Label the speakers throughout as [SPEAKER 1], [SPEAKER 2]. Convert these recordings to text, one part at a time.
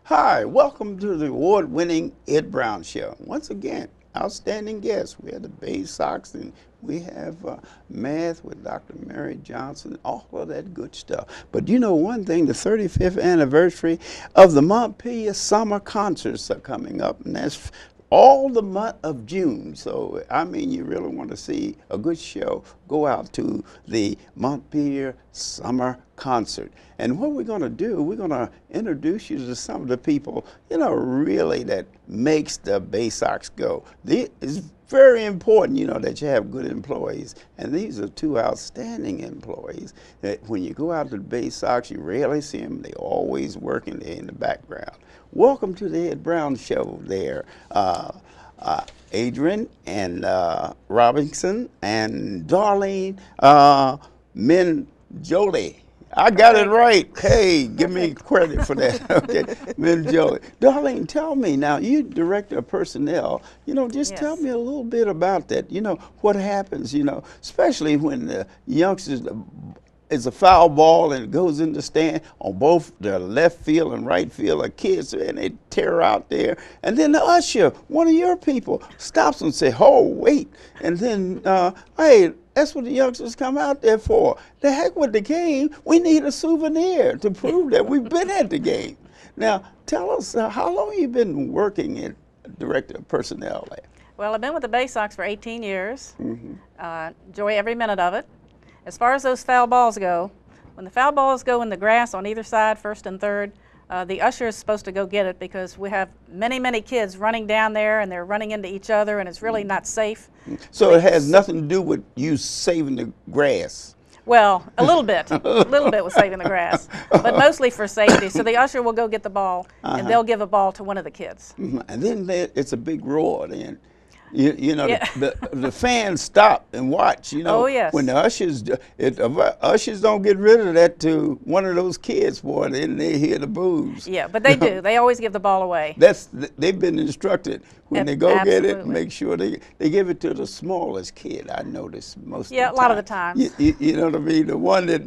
[SPEAKER 1] Hi, welcome to the award-winning Ed Brown Show. Once again, outstanding guests. We have the Bay Sox and we have math with Dr. Mary Johnson, all of that good stuff. But you know one thing, the 35th anniversary of the Montpelier Summer Concerts are coming up, and that's all the month of June. So, I mean, you really want to see a good show, go out to the Montpelier Summer Concert. And what we're going to do, we're going to introduce you to some of the people, you know, really that makes the Bay Sox go. It's very important, you know, that you have good employees. And these are two outstanding employees that when you go out to the Bay Sox, you rarely see them. They're always working there in the background. Welcome to the Ed Brown Show there. Adrian and Robinson and Darlene Minjoli. I got it right. Hey, give me credit for that. Okay, Minjoli. Darlene, tell me now, you director of personnel, you know, just tell me a little bit about that. You know, what happens, you know, especially when the youngsters, it's a foul ball and it goes in the stand on both the left field and right field of kids, and they tear out there. And then the usher, one of your people, stops and say, "Oh, wait." And then, hey, that's what the youngsters come out there for. The heck with the game. We need a souvenir to prove that we've been at the game. Now, tell us, how long have you been working as director of personnel there?
[SPEAKER 2] Well, I've been with the Bay Sox for 18 years. Enjoy every minute of it. As far as those foul balls go, when the foul balls go in the grass on either side, first and third, the usher is supposed to go get it because we have many, many kids running down there and they're running into each other and it's really not safe.
[SPEAKER 1] So it has nothing to do with you saving the grass?
[SPEAKER 2] Well, a little bit. A little bit with saving the grass, but mostly for safety. So the usher will go get the ball and they'll give a ball to one of the kids.
[SPEAKER 1] And then it's a big roar then. You know, the fans stop and watch, you know.
[SPEAKER 2] Oh, yes.
[SPEAKER 1] When the ushers, ushers don't get rid of that to one of those kids, boy, then they hear the boos.
[SPEAKER 2] Yeah, but they do. They always give the ball away.
[SPEAKER 1] They've been instructed when they go get it, make sure they give it to the smallest kid, I notice most of the time.
[SPEAKER 2] Yeah, a lot of the times.
[SPEAKER 1] You know what I mean? The one that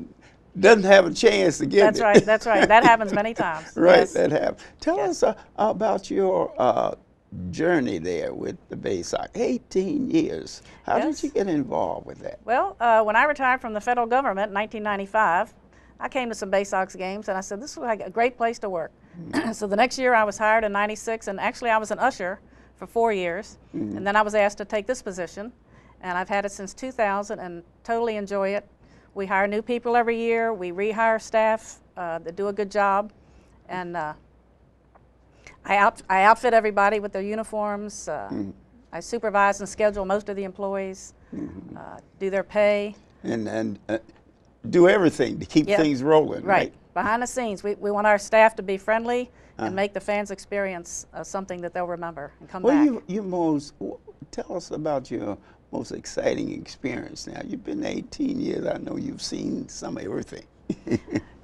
[SPEAKER 1] doesn't have a chance to get it.
[SPEAKER 2] That's right, that's right. That happens many times.
[SPEAKER 1] Right,
[SPEAKER 2] yes.
[SPEAKER 1] That happens. Tell us about your journey there with the Bay Sox. 18 years. How did you get involved with that?
[SPEAKER 2] Well, when I retired from the federal government in 1995, I came to some Bay Sox games and I said, this is like a great place to work. So the next year I was hired in '96, and actually I was an usher for 4 years. And then I was asked to take this position, and I've had it since 2000 and totally enjoy it. We hire new people every year. We rehire staff that do a good job. And I outfit everybody with their uniforms. I supervise and schedule most of the employees, do their pay.
[SPEAKER 1] And do everything to keep things rolling.
[SPEAKER 2] Right. Behind the scenes, we want our staff to be friendly and make the fans experience something that they'll remember and come back.
[SPEAKER 1] Tell us about your most exciting experience now. You've been 18 years. I know you've seen some of everything.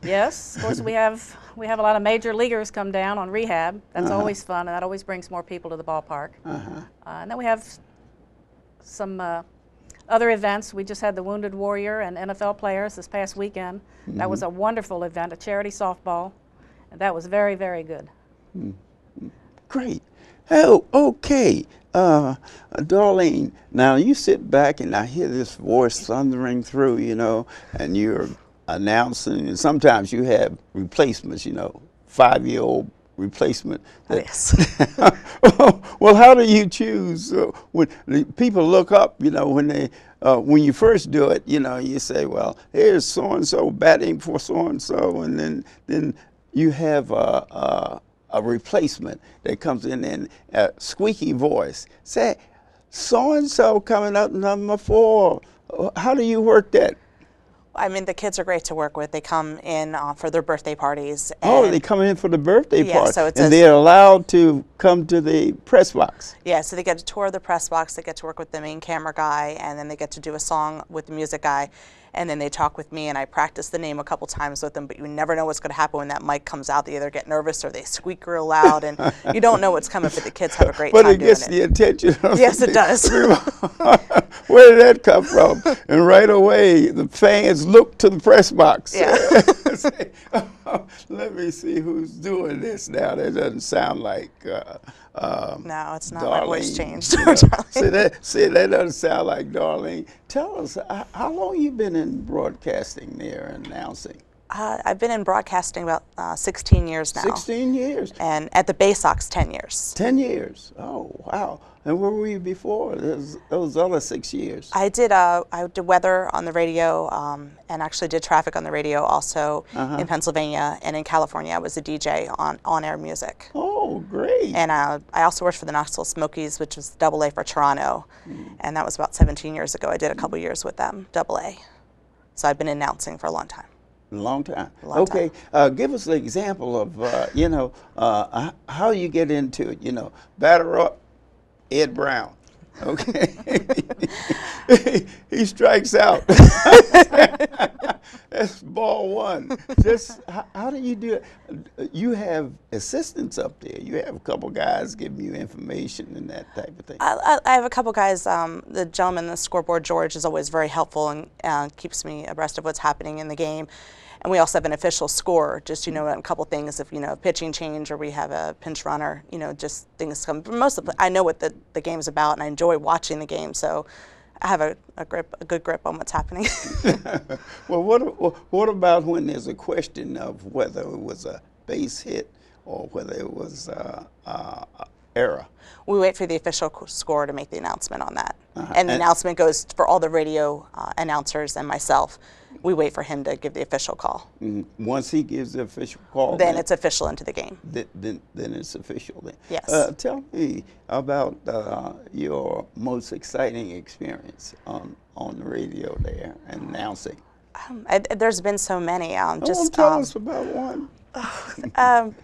[SPEAKER 2] Yes, of course we have a lot of major leaguers come down on rehab. That's always fun, and that always brings more people to the ballpark. And then we have some other events. We just had the Wounded Warrior and NFL players this past weekend. That was a wonderful event, a charity softball, and that was very, very good.
[SPEAKER 1] Great. Oh, okay. Darlene, now you sit back and I hear this voice thundering through, you know, and you're announcing, and sometimes you have replacements, you know, 5-year-old replacement.
[SPEAKER 2] Yes.
[SPEAKER 1] Well, how do you choose when people look up, you know, when you first do it, you know, you say, well, here's so-and-so batting for so-and-so, and then you have a replacement that comes in and a squeaky voice. Say, so-and-so coming up number 4. How do you work that?
[SPEAKER 3] I mean, the kids are great to work with. They come in for their birthday parties.
[SPEAKER 1] Oh, they come in for the birthday party.
[SPEAKER 3] So it's
[SPEAKER 1] and they're allowed to come to the press box.
[SPEAKER 3] Yeah, so they get to tour the press box. They get to work with the main camera guy, and then they get to do a song with the music guy. And then they talk with me, and I practice the name a couple times with them, but you never know what's going to happen when that mic comes out. They either get nervous or they squeak real loud, and you don't know what's coming, but the kids have a great time doing it.
[SPEAKER 1] But it gets the attention of
[SPEAKER 3] Yes, it does.
[SPEAKER 1] Where did that come from? And right away, the fans look to the press box.
[SPEAKER 3] Yeah.
[SPEAKER 1] Let me see who's doing this now. That doesn't sound like
[SPEAKER 3] No, it's not. My voice
[SPEAKER 1] Darlene.
[SPEAKER 3] changed.
[SPEAKER 1] You know, see, that doesn't sound like Darlene. Tell us, how long you been in broadcasting there, announcing?
[SPEAKER 3] I've been in broadcasting about 16 years now.
[SPEAKER 1] 16 years.
[SPEAKER 3] And at the Bay Sox, 10 years.
[SPEAKER 1] 10 years. Oh, wow. And where were you before those other 6 years?
[SPEAKER 3] I did weather on the radio, and actually did traffic on the radio also in Pennsylvania, and in California I was a DJ on air music.
[SPEAKER 1] Oh, great.
[SPEAKER 3] And I also worked for the Knoxville Smokies, which was AA for Toronto, and that was about 17 years ago. I did a couple years with them, AA. So I've been announcing for a long time.
[SPEAKER 1] A long time.
[SPEAKER 3] Long
[SPEAKER 1] Okay, give us an example of, how you get into it. You know, batter up, Ed Brown. Okay. He strikes out. That's ball one. Just how do you do it? You have assistants up there. You have a couple guys giving you information and that type of thing.
[SPEAKER 3] I have a couple guys. The gentleman in the scoreboard, George, is always very helpful and keeps me abreast of what's happening in the game. And we also have an official scorer, just, a couple things, if, pitching change or we have a pinch runner, just things come. Most of I know what the game's about, and I enjoy watching the game, so I have a good grip on what's happening.
[SPEAKER 1] Well, what about when there's a question of whether it was a base hit or whether it was error?
[SPEAKER 3] We wait for the official scorer to make the announcement on that. And the announcement goes for all the radio announcers and myself. We wait for him to give the official call.
[SPEAKER 1] Once he gives the official call,
[SPEAKER 3] then it's official into the game.
[SPEAKER 1] Then it's official. Then
[SPEAKER 3] yes.
[SPEAKER 1] Tell me about your most exciting experience on the radio there and announcing.
[SPEAKER 3] There's been so many.
[SPEAKER 1] Tell us about one.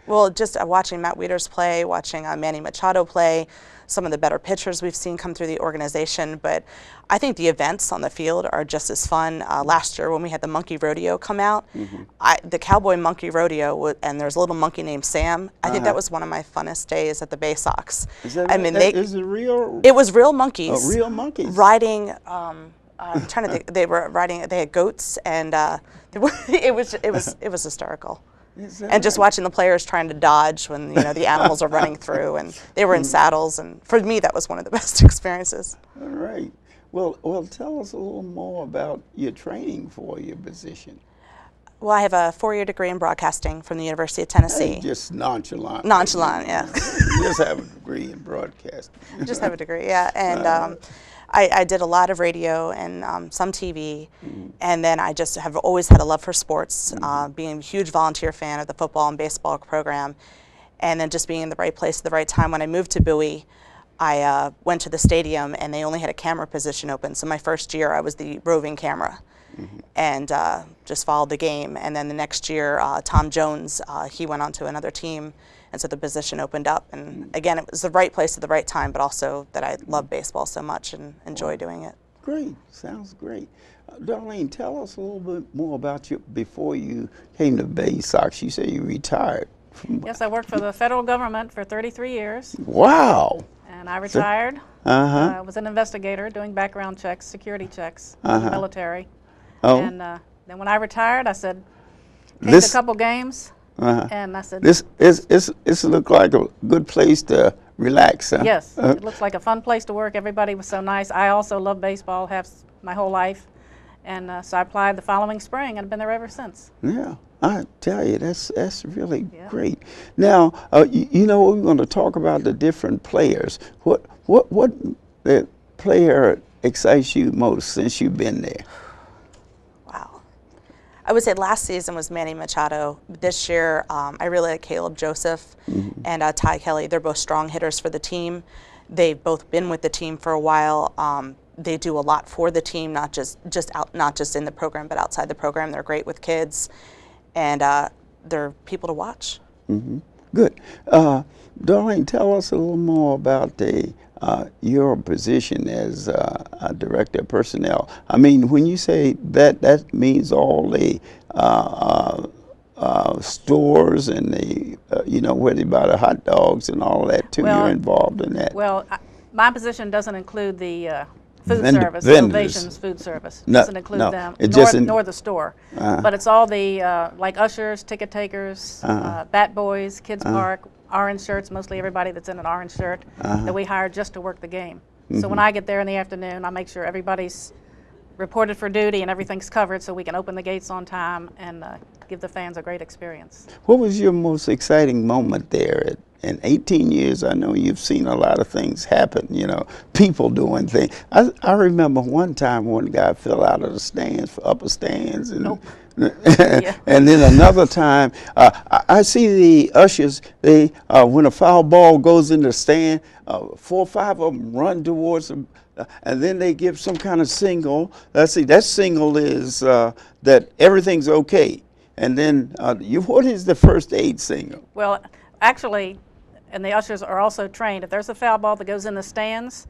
[SPEAKER 3] Well, just watching Matt Wieters play, watching Manny Machado play, some of the better pitchers we've seen come through the organization. But I think the events on the field are just as fun. Last year when we had the monkey rodeo come out, the cowboy monkey rodeo, and there's a little monkey named Sam. I think that was one of my funnest days at the Bay Sox.
[SPEAKER 1] Is that, is it real?
[SPEAKER 3] It was real monkeys.
[SPEAKER 1] Oh, real monkeys.
[SPEAKER 3] Riding. I'm trying to think. They were riding. They had goats, and it was hysterical. And just watching the players trying to dodge when the animals are running through, and they were in saddles, and for me that was one of the best experiences.
[SPEAKER 1] All right. Well, tell us a little more about your training for your position.
[SPEAKER 3] Well, I have a 4-year degree in broadcasting from the University of Tennessee.
[SPEAKER 1] Just nonchalant.
[SPEAKER 3] Nonchalant, yeah.
[SPEAKER 1] You just have a degree in broadcasting.
[SPEAKER 3] Just have a degree, yeah. And I did a lot of radio and some TV, and then I just have always had a love for sports, being a huge volunteer fan of the football and baseball program, and then just being in the right place at the right time. When I moved to Bowie, I went to the stadium, and they only had a camera position open, so my first year I was the roving camera, and just followed the game. And then the next year, Tom Jones, he went on to another team, and so the position opened up. And again, it was the right place at the right time, but also that I love baseball so much and enjoy doing it.
[SPEAKER 1] Great. Sounds great. Darlene, tell us a little bit more about you before you came to Bay Sox. You said you retired.
[SPEAKER 2] Yes, I worked for the federal government for 33 years.
[SPEAKER 1] Wow.
[SPEAKER 2] And I retired. I was an investigator doing background checks, security checks in the military.
[SPEAKER 1] Oh.
[SPEAKER 2] And then when I retired, I said, came to a couple games. And I said,
[SPEAKER 1] this looked like a good place to relax, huh?
[SPEAKER 2] Yes, it looks like a fun place to work. Everybody was so nice. I also love baseball, have my whole life. And so I applied the following spring, and I've been there ever since.
[SPEAKER 1] Yeah, I tell you, that's really great. Now, we're going to talk about the different players. What player excites you most since you've been there?
[SPEAKER 3] I would say last season was Manny Machado. This year, I really like Caleb Joseph and Ty Kelly. They're both strong hitters for the team. They've both been with the team for a while. They do a lot for the team, not just in the program, but outside the program. They're great with kids, and they're people to watch.
[SPEAKER 1] Good. Darlene, tell us a little more about your position as a director of personnel. I mean, when you say that means all the stores and the, where they buy the hot dogs and all that too. Well, you're involved in that.
[SPEAKER 2] Well, my position doesn't include the Food service,
[SPEAKER 1] vendors.
[SPEAKER 2] Ovations food service.
[SPEAKER 1] No,
[SPEAKER 2] Doesn't include
[SPEAKER 1] no,
[SPEAKER 2] them,
[SPEAKER 1] it
[SPEAKER 2] nor,
[SPEAKER 1] just
[SPEAKER 2] nor the store. But it's all the, like ushers, ticket takers, bat boys, kids park, orange shirts, mostly everybody that's in an orange shirt that we hire just to work the game. So when I get there in the afternoon, I make sure everybody's reported for duty and everything's covered so we can open the gates on time and give the fans a great experience.
[SPEAKER 1] What was your most exciting moment there? In 18 years, I know you've seen a lot of things happen, you know, people doing things. I remember one time one guy fell out of the stands, for upper stands, and, and then another time, I see the ushers, they, when a foul ball goes in the stand, 4 or 5 of them run towards them, and then they give some kind of signal. Let's see, that signal is that everything's okay. And then, what is the first aid signal?
[SPEAKER 2] Well, actually, and the ushers are also trained. If there's a foul ball that goes in the stands,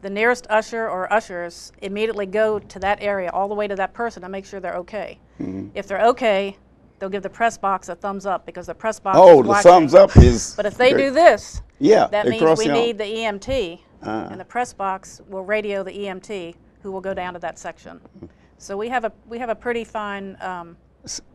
[SPEAKER 2] the nearest usher or ushers immediately go to that area, all the way to that person, to make sure they're okay. If they're okay, they'll give the press box a thumbs up, because the press box is watching.
[SPEAKER 1] Thumbs up is.
[SPEAKER 2] But if they do this, that means we need the EMT, and the press box will radio the EMT, who will go down to that section. So we have a pretty fine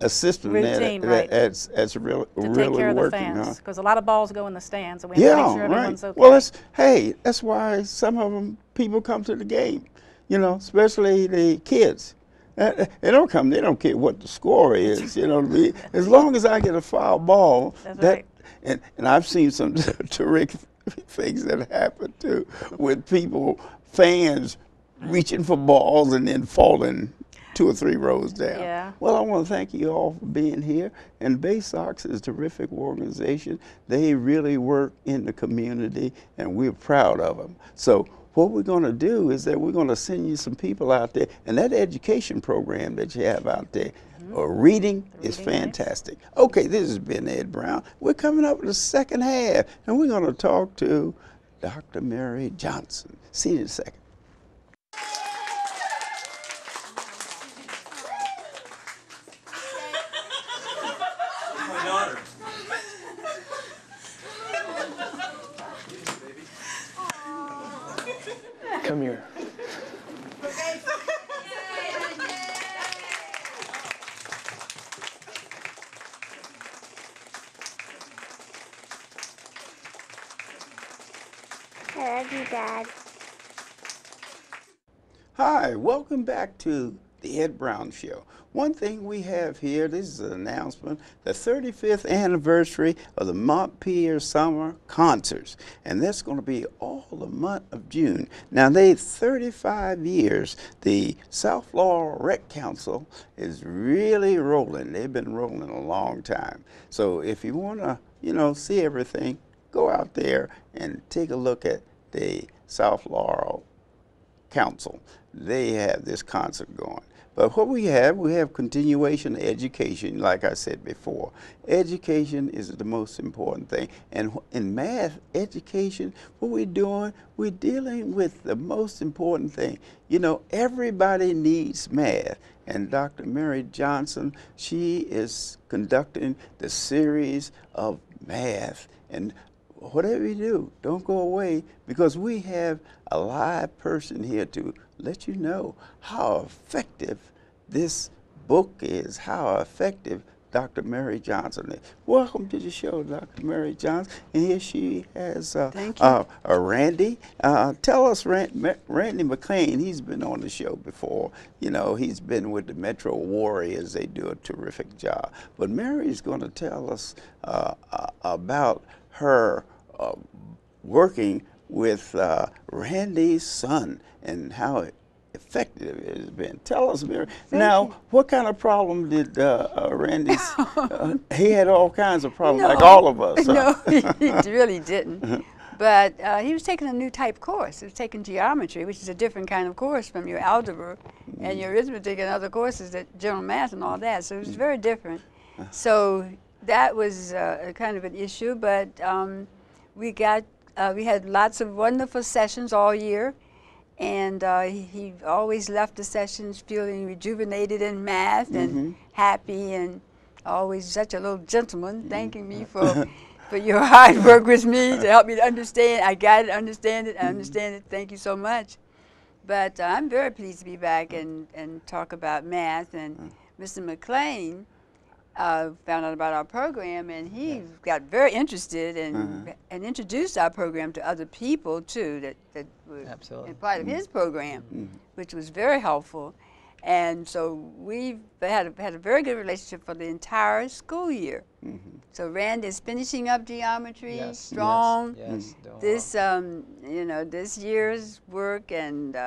[SPEAKER 1] a system
[SPEAKER 2] routine,
[SPEAKER 1] that's really
[SPEAKER 2] to take care of the
[SPEAKER 1] working,
[SPEAKER 2] fans, because a lot of balls go in the stands, and we have to make sure everyone's okay.
[SPEAKER 1] Well, that's why some of them people come to the game, you know, especially the kids. They don't come. They don't care what the score is, you know. As long as I get a foul ball, and I've seen some terrific things that happen too, with people, fans reaching for balls and then falling 2 or 3 rows down.
[SPEAKER 2] Yeah.
[SPEAKER 1] Well, I want to thank you all for being here. And Bay Sox is a terrific organization. They really work in the community, and we're proud of them. So what we're going to do is that we're going to send you some people out there, and that education program that you have out there, reading is fantastic. Okay, this has been Ed Brown. We're coming up with the second half, and we're going to talk to Dr. Mary Johnson. See you in a second.
[SPEAKER 4] Come here.
[SPEAKER 5] I love you, Dad.
[SPEAKER 1] Hi, welcome back to the Ed Brown Show. One thing we have here, this is an announcement, the 35th anniversary of the Montpelier Summer Concerts. And that's going to be all the month of June. Now, 35 years, the South Florida Rec Council is really rolling. They've been rolling a long time. So if you want to, you know, see everything, go out there and take a look at the South Florida Council. They have this concert going. But what we have continuation education, like I said before. Education is the most important thing. And in math education, what we're doing, we're dealing with the most important thing. You know, everybody needs math. And Dr. Mary Johnson, she is conducting the series of math. And whatever you do, don't go away, because we have a live person here to let you know how effective this book is, how effective Dr. Mary Johnson is. Welcome to the show, Dr. Mary Johnson. And here she has Randy. Tell us, Randy McCain, he's been on the show before. You know, he's been with the Metro Warriors. They do a terrific job. But Mary's going to tell us about her working with Randy's son and how effective it has been. Tell us, Mary. Now, what kind of problem did Randy's, he had all kinds of problems, like all of us.
[SPEAKER 6] No, he really didn't. But he was taking a new type course. He was taking geometry, which is a different kind of course from your algebra and your arithmetic and other courses, that general math and all that. So it was very different. So that was kind of an issue, but we had lots of wonderful sessions all year, and he always left the sessions feeling rejuvenated in math and happy, and always such a little gentleman, thanking me for your hard work with me to help me to understand. I got it, understand it, thank you so much. But I'm very pleased to be back and talk about math. And Mr. McCain found out about our program, and he got very interested and introduced our program to other people too that were part of his program, which was very helpful. And so we've had a very good relationship for the entire school year. So Rand is finishing up geometry strong. This you know, this year's work, and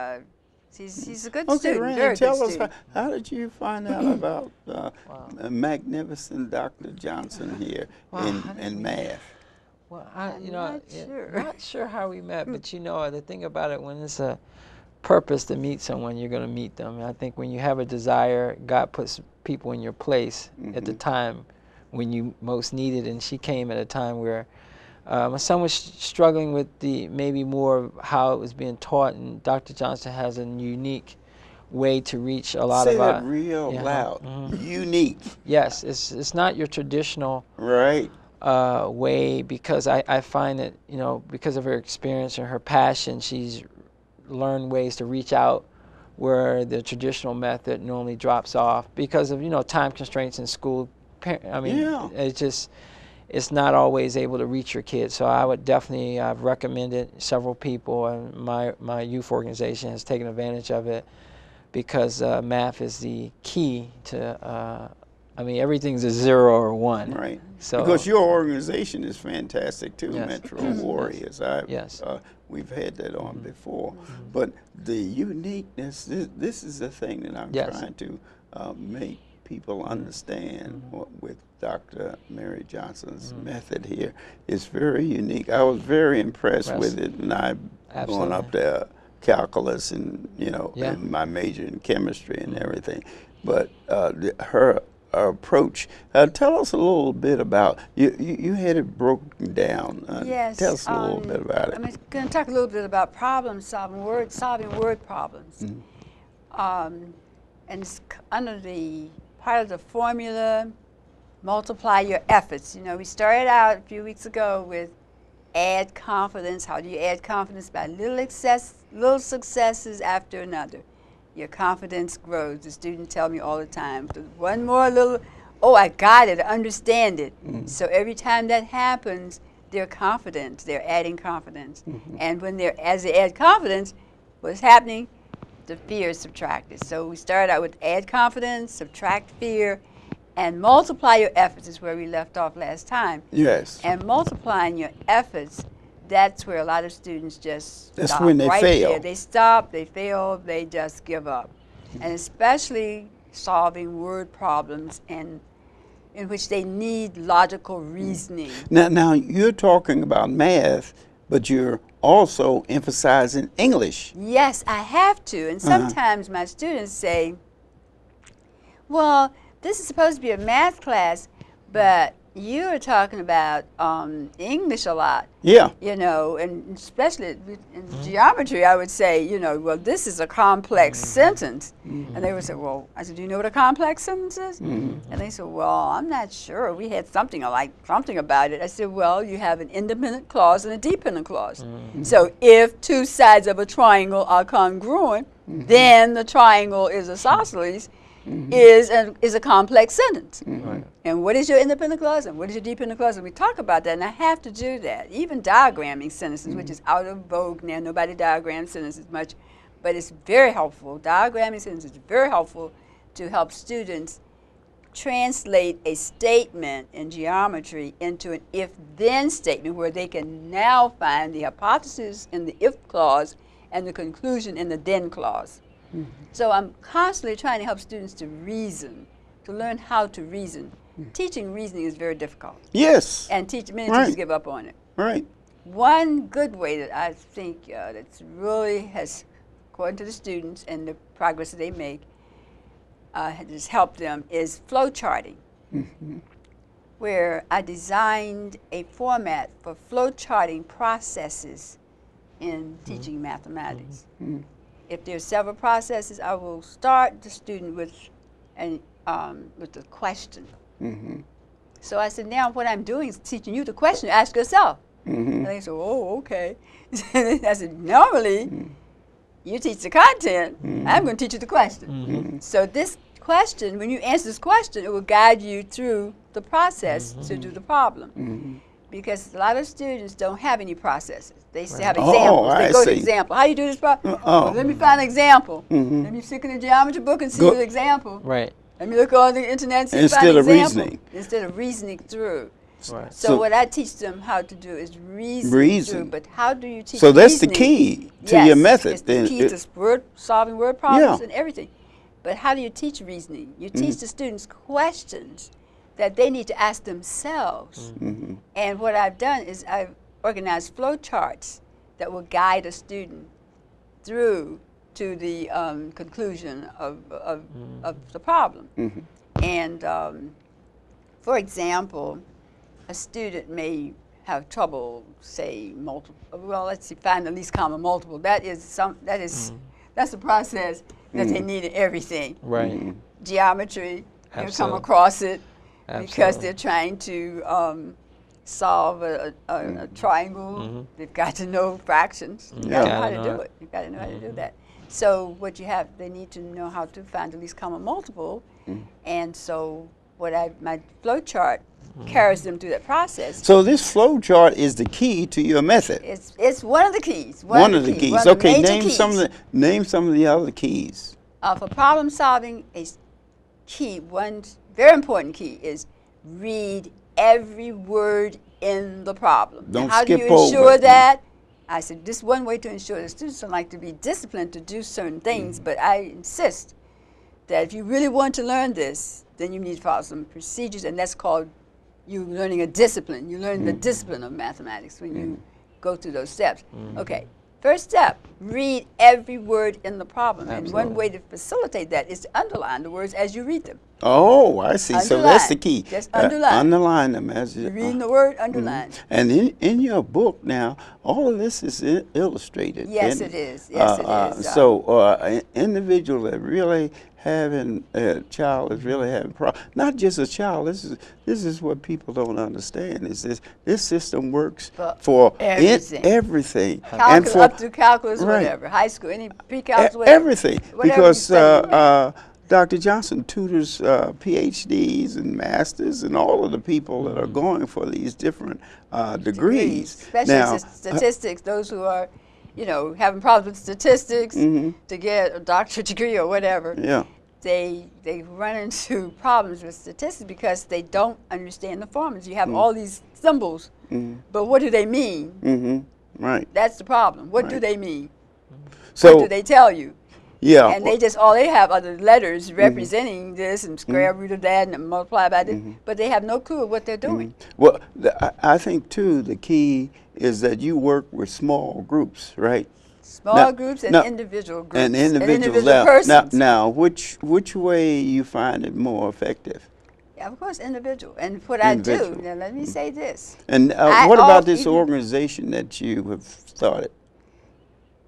[SPEAKER 6] he's a good student.
[SPEAKER 1] Randy,
[SPEAKER 6] very
[SPEAKER 1] tell
[SPEAKER 6] good
[SPEAKER 1] us
[SPEAKER 6] student.
[SPEAKER 1] how did you find out about magnificent Dr. Johnson here in math?
[SPEAKER 4] Well,
[SPEAKER 6] not
[SPEAKER 4] sure how we met, but you know, the thing about it, when it's a purpose to meet someone, you're going to meet them. And I think when you have a desire, God puts people in your place at the time when you most need it. And she came at a time where my son was struggling with maybe more of how it was being taught, and Dr. Johnson has a unique way to reach a lot
[SPEAKER 1] Say
[SPEAKER 4] of
[SPEAKER 1] that real loud. Unique.
[SPEAKER 4] Yes, it's not your traditional way, because I find that, you know, because of her experience and her passion, she's learned ways to reach out where the traditional method normally drops off because of, you know, time constraints in school. I mean, it's not always able to reach your kids. So I would definitely, I've recommended several people, and my youth organization has taken advantage of it, because math is the key to, I mean, everything's a 0 or 1.
[SPEAKER 1] Right.
[SPEAKER 4] So,
[SPEAKER 1] because your organization is fantastic too, Metro Warriors. We've had that on before. But the uniqueness, this is the thing that I'm trying to make people understand with Dr. Mary Johnson's method here. It's very unique. I was very impressed with it, and I've gone up there calculus and, you know, and my major in chemistry and everything. But her approach, tell us a little bit about, you had it broken down.
[SPEAKER 6] Yes.
[SPEAKER 1] Tell us a little bit about it.
[SPEAKER 6] I'm going to talk a little bit about problem solving, solving word problems. And it's under the part of the formula, multiply your efforts. You know, we started out a few weeks ago with add confidence. How do you add confidence? By little successes after another. Your confidence grows. The students tell me all the time, one more little, oh, I got it, I understand it. So every time that happens, they're confident, they're adding confidence. And as they add confidence, what's happening? The fear is subtracted. So we started out with add confidence, subtract fear, and multiply your efforts is where we left off last time.
[SPEAKER 1] Yes.
[SPEAKER 6] And multiplying your efforts, that's where a lot of students just
[SPEAKER 1] That's
[SPEAKER 6] stop
[SPEAKER 1] when they
[SPEAKER 6] right
[SPEAKER 1] fail.
[SPEAKER 6] there. They stop, they fail, they just give up. And especially solving word problems in which they need logical reasoning.
[SPEAKER 1] Now you're talking about math, but you're also emphasizing English.
[SPEAKER 6] Yes, I have to. And sometimes my students say, well, this is supposed to be a math class, but you are talking about English a lot.
[SPEAKER 1] Yeah.
[SPEAKER 6] You know, and especially in geometry, I would say, you know, well, this is a complex sentence. And they would say, well, I said, do you know what a complex sentence is? And they said, well, I'm not sure. We had something about it. I said, well, you have an independent clause and a dependent clause. So if two sides of a triangle are congruent, then the triangle is isosceles. Is a complex sentence. And what is your independent clause and what is your dependent clause? And we talk about that, and I have to do that. Even diagramming sentences, which is out of vogue now. Nobody diagrams sentences much, but it's very helpful. Diagramming sentences is very helpful to help students translate a statement in geometry into an if-then statement where they can now find the hypothesis in the if clause and the conclusion in the then clause. So I'm constantly trying to help students to reason, to learn how to reason. Teaching reasoning is very difficult.
[SPEAKER 1] Yes.
[SPEAKER 6] And many teachers give up on it.
[SPEAKER 1] Right.
[SPEAKER 6] One good way that I think that's really has, according to the students and the progress that they make, has helped them is flow charting, where I designed a format for flow charting processes in teaching mathematics. If there's several processes, I will start the student with the question. So I said, now what I'm doing is teaching you the question to ask yourself. And they said, oh, okay. I said, normally, You teach the content, I'm going to teach you the question. So this question, when you answer this question, it will guide you through the process to do the problem. Because a lot of students don't have any processes. They still have examples. They go to example. How do you do this problem? Well, let me find an example. Let me stick in the geometry book and see the example.
[SPEAKER 4] Right.
[SPEAKER 6] Let me look on the internet and see
[SPEAKER 1] Instead
[SPEAKER 6] find
[SPEAKER 1] of
[SPEAKER 6] an example.
[SPEAKER 1] reasoning.
[SPEAKER 6] Instead of reasoning through.
[SPEAKER 4] Right.
[SPEAKER 6] So what I teach them how to do is reason through. But how do you teach reasoning?
[SPEAKER 1] So that's the key to your method.
[SPEAKER 6] It's the key to solving word problems and everything. But how do you teach reasoning? You teach the students questions that they need to ask themselves. And what I've done is I've organized flow charts that will guide a student through to the conclusion of the problem. And for example, a student may have trouble, say, find the least common multiple. That's the process that they need in everything.
[SPEAKER 4] Right.
[SPEAKER 6] Geometry, they'll come across it because they're trying to solve a triangle. They've got to know fractions. You've got to know how to do it. You've got to know how to do that. So what you have, they need to know how to find the least common multiple. And so my flow chart carries them through that process.
[SPEAKER 1] So this flow chart is the key to your method.
[SPEAKER 6] It's one of the keys.
[SPEAKER 1] One of the keys. Okay, name some of the other keys.
[SPEAKER 6] For problem solving, one very important key is read every word in the problem.
[SPEAKER 1] Don't
[SPEAKER 6] how
[SPEAKER 1] skip
[SPEAKER 6] do you ensure
[SPEAKER 1] over.
[SPEAKER 6] that? I said, this one way to ensure the students don't like to be disciplined to do certain things, but I insist that if you really want to learn this, then you need to follow some procedures, and that's called you learning a discipline. You learn the discipline of mathematics when you go through those steps. Okay, first step, read every word in the problem. And one way to facilitate that is to underline the words as you read them.
[SPEAKER 1] Oh, I see.
[SPEAKER 6] Underline.
[SPEAKER 1] So that's the key.
[SPEAKER 6] Just underline.
[SPEAKER 1] Underline them as you're
[SPEAKER 6] Reading the word, underline.
[SPEAKER 1] And in your book now, all of this is illustrated.
[SPEAKER 6] Yes, it is. Yes, it is.
[SPEAKER 1] So an individual that really a child is really having problems. Not just a child. This is what people don't understand. Is this system works for everything.
[SPEAKER 6] Calculus, up to calculus, whatever. High school, any pre-calculus, whatever.
[SPEAKER 1] Everything. Because Dr. Johnson tutors PhDs and masters and all of the people that are going for these different degrees.
[SPEAKER 6] Especially now, statistics, those who are, having problems with statistics to get a doctorate degree or whatever.
[SPEAKER 1] Yeah.
[SPEAKER 6] They run into problems with statistics because they don't understand the formulas. You have all these symbols, but what do they mean?
[SPEAKER 1] Right.
[SPEAKER 6] That's the problem. What do they mean?
[SPEAKER 1] So,
[SPEAKER 6] what do they tell you?
[SPEAKER 1] Yeah.
[SPEAKER 6] And all they have are the letters representing this and square root of that and multiply by this, but they have no clue of what they're doing.
[SPEAKER 1] Well, I think, too, the key is that you work with small groups, right?
[SPEAKER 6] Small groups and individual groups.
[SPEAKER 1] And individual
[SPEAKER 6] persons.
[SPEAKER 1] Now, which way you find it more effective?
[SPEAKER 6] Yeah, of course, individual. And what I do, now let me say this.
[SPEAKER 1] And what about this organization that you have started?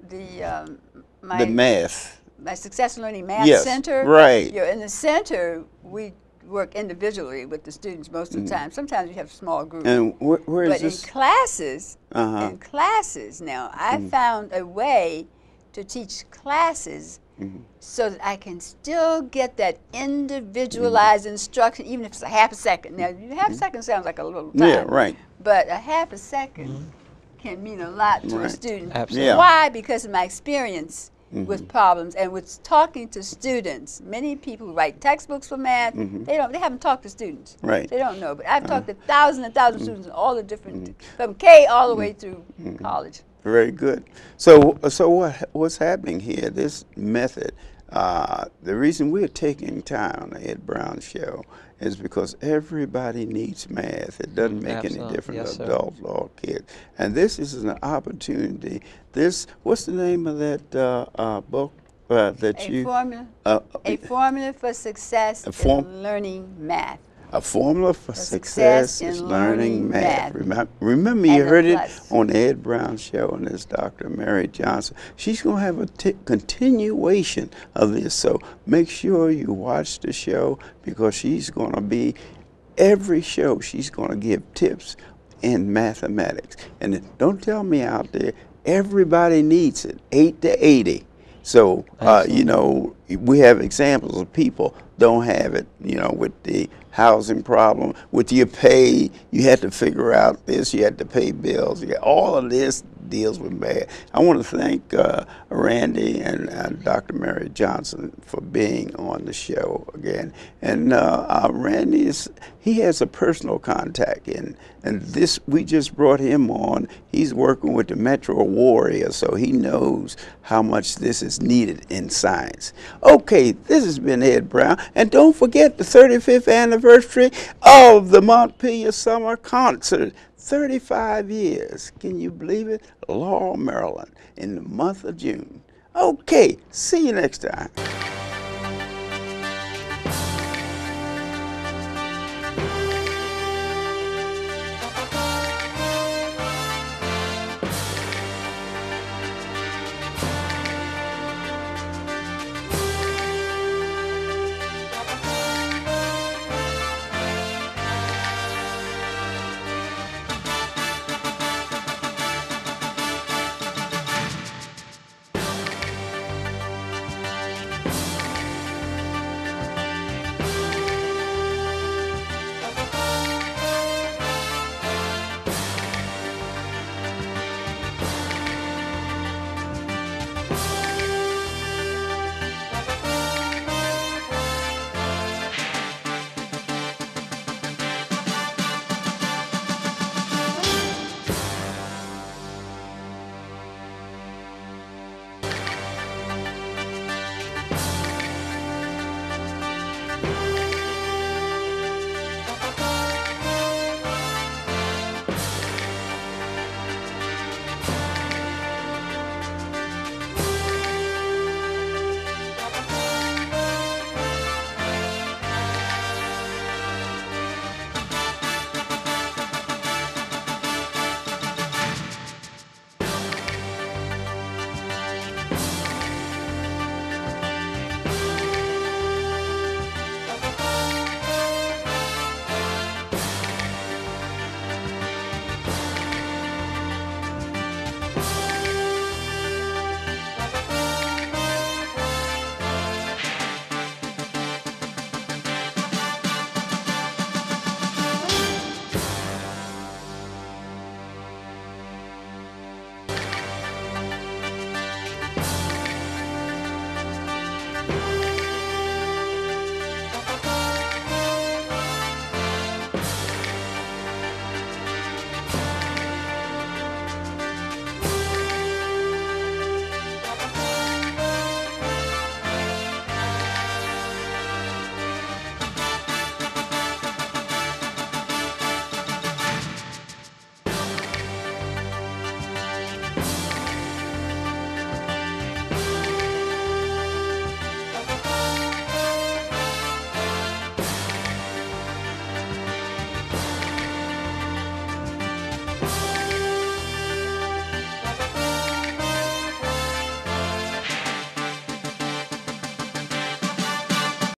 [SPEAKER 6] The
[SPEAKER 1] math.
[SPEAKER 6] My Success Learning Math Center.
[SPEAKER 1] Right.
[SPEAKER 6] In the center, we work individually with the students most of the time. Sometimes we have small groups.
[SPEAKER 1] And where is this?
[SPEAKER 6] But in classes, now, I found a way to teach classes so that I can still get that individualized instruction, even if it's a half a second. Now, half a second sounds like a little time.
[SPEAKER 1] Yeah, right.
[SPEAKER 6] But a half a second can mean a lot to a student.
[SPEAKER 4] Absolutely. Yeah.
[SPEAKER 6] Why? Because of my experience with problems and with talking to students. Many people who write textbooks for math, they haven't talked to students.
[SPEAKER 1] Right.
[SPEAKER 6] They don't know. But I've talked to thousands and thousands of students in all the different, from K all the way through college.
[SPEAKER 1] Very good. So what's happening here? This method. The reason we're taking time on the Ed Brown Show is because everybody needs math. It doesn't make any difference, adults or kids. And this is an opportunity. What's the name of that book that you?
[SPEAKER 6] A Formula for Success in Learning Math.
[SPEAKER 1] A Formula for Success is Learning Math. Remember you heard it on the Ed Brown Show, and it's Dr. Mary Johnson. She's going to have a continuation of this, so make sure you watch the show because she's going to be, every show she's going to give tips in mathematics. And don't tell me out there, everybody needs it, 8 to 80. So, you know, we have examples of people don't have it, you know, with the housing problem, with your pay, you had to figure out this, you had to pay bills, all of this deals with math. I want to thank Randy and Dr. Mary Johnson for being on the show again. And Randy he has a personal contact, and this, we just brought him on. He's working with the Metro Warrior, so he knows how much this is needed in science. Okay, this has been Ed Brown, and don't forget the 35th anniversary of the Montpelier Summer Concert. 35 years, can you believe it? Laurel, Maryland, in the month of June. Okay, see you next time.